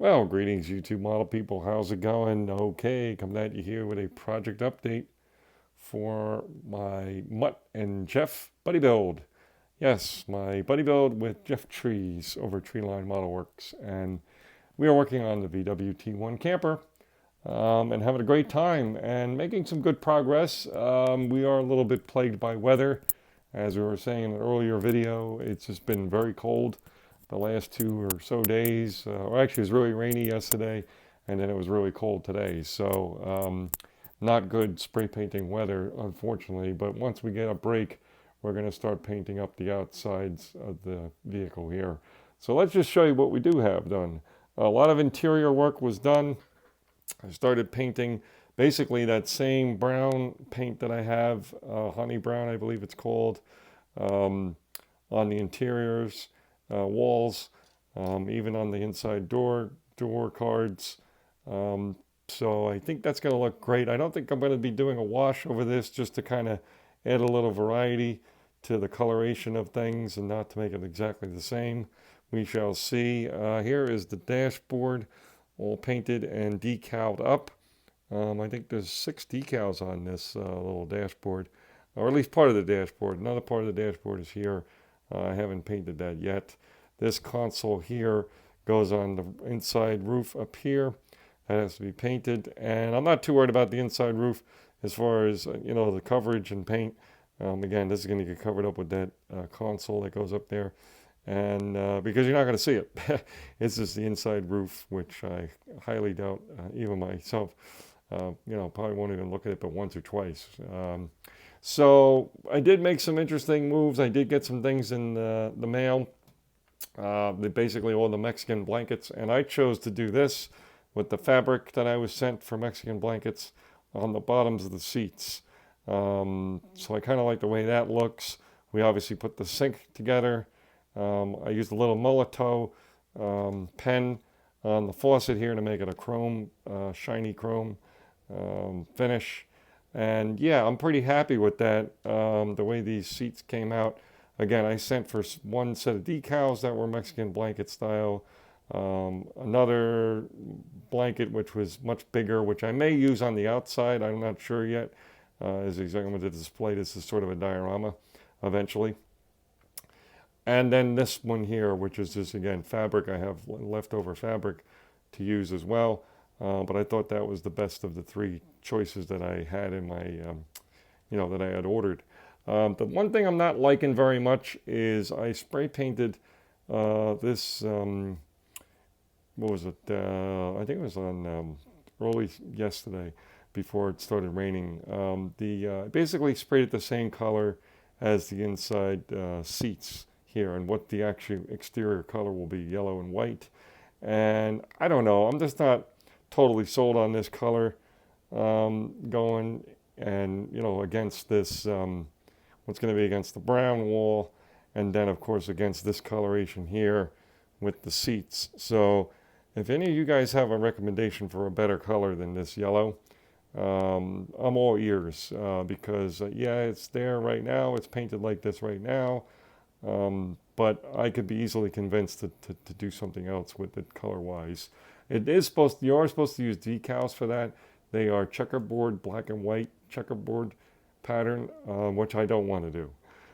Well, greetings, YouTube model people. How's it going? Okay, coming at you here with a project update for my Mutt and Jeff buddy build. Yes, my buddy build with Jeff Trees over Treeline Model Works. And we are working on the VWT1 camper and having a great time and making some good progress. We are a little bit plagued by weather. As we were saying in an earlier video, it's just been very cold the last 2 or so days. Or actually, it was really rainy yesterday, and then it was really cold today. So, not good spray painting weather, unfortunately. But once we get a break, we're going to start painting up the outsides of the vehicle here. So let's just show you what we do have done. A lot of interior work was done. I started painting basically that same brown paint that I have, honey brown, I believe it's called, um, on the interiors, walls, even on the inside door cards. Um, so I think that's going to look great. I don't think I'm going to be doing a wash over this, just to kind of add a little variety to the coloration of things and not to make it exactly the same. We shall see. Here is the dashboard, all painted and decaled up. I think there's 6 decals on this little dashboard, or at least part of the dashboard. Another part of the dashboard is here. I haven't painted that yet. This console here goes on the inside roof up here. That has to be painted, and I'm not too worried about the inside roof as far as the coverage and paint. Again, this is going to get covered up with that console that goes up there, and because you're not going to see it. It's just the inside roof, which I highly doubt even myself probably won't even look at it but once or twice. So I did make some interesting moves. I did get some things in the mail, basically all the Mexican blankets, and I chose to do this with the fabric that I was sent for Mexican blankets on the bottoms of the seats. So I kind of like the way that looks. We obviously put the sink together. I used a little Mullato pen on the faucet here to make it a chrome, shiny chrome finish. And yeah, I'm pretty happy with that, the way these seats came out. Again, I sent for one set of decals that were Mexican blanket style. Another blanket which was much bigger, which I may use on the outside. I'm not sure yet. Is exactly what to display. This is sort of a diorama eventually. And then this one here, which is just, again, fabric. I have leftover fabric to use as well. But I thought that was the best of the 3 choices that I had in my, that I had ordered. The one thing I'm not liking very much is I spray painted this, what was it? I think it was on early yesterday before it started raining. Basically sprayed it the same color as the inside seats here, and what the actual exterior color will be, yellow and white. And I don't know, I'm just not totally sold on this color going and against this what's going to be against the brown wall, and then of course against this coloration here with the seats. So if any of you guys have a recommendation for a better color than this yellow, I'm all ears, because yeah, it's there right now, it's painted like this right now, but I could be easily convinced to do something else with it color wise. You are supposed to use decals for that. They are checkerboard, black and white checkerboard pattern, which I don't want to do.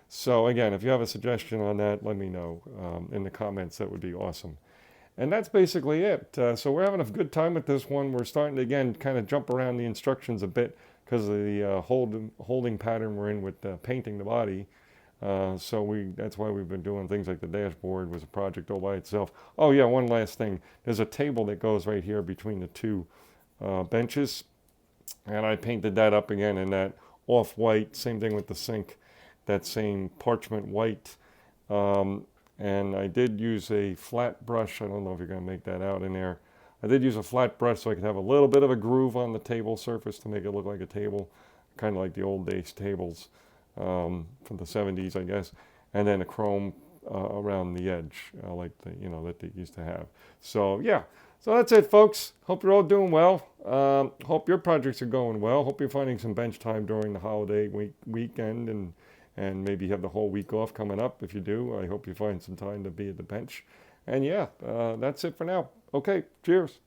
So again, if you have a suggestion on that, let me know in the comments. That would be awesome. And that's basically it. So we're having a good time with this one. We're starting to, again, kind of jump around the instructions a bit because of the holding pattern we're in with painting the body. That's why we've been doing things like the dashboard was a project all by itself. Oh yeah, one last thing. There's a table that goes right here between the 2 benches, and I painted that up again in that off-white. Same thing with the sink, that same parchment white. And I did use a flat brush. I don't know if you're going to make that out in there. I did use a flat brush so I could have a little bit of a groove on the table surface to make it look like a table, kind of like the old days tables from the 70s, I guess. And then a chrome around the edge, like that they used to have. So yeah, so that's it, folks. Hope you're all doing well. Hope your projects are going well. Hope you're finding some bench time during the holiday weekend, and maybe have the whole week off coming up. If you do, I hope you find some time to be at the bench And yeah, that's it for now. Okay, cheers.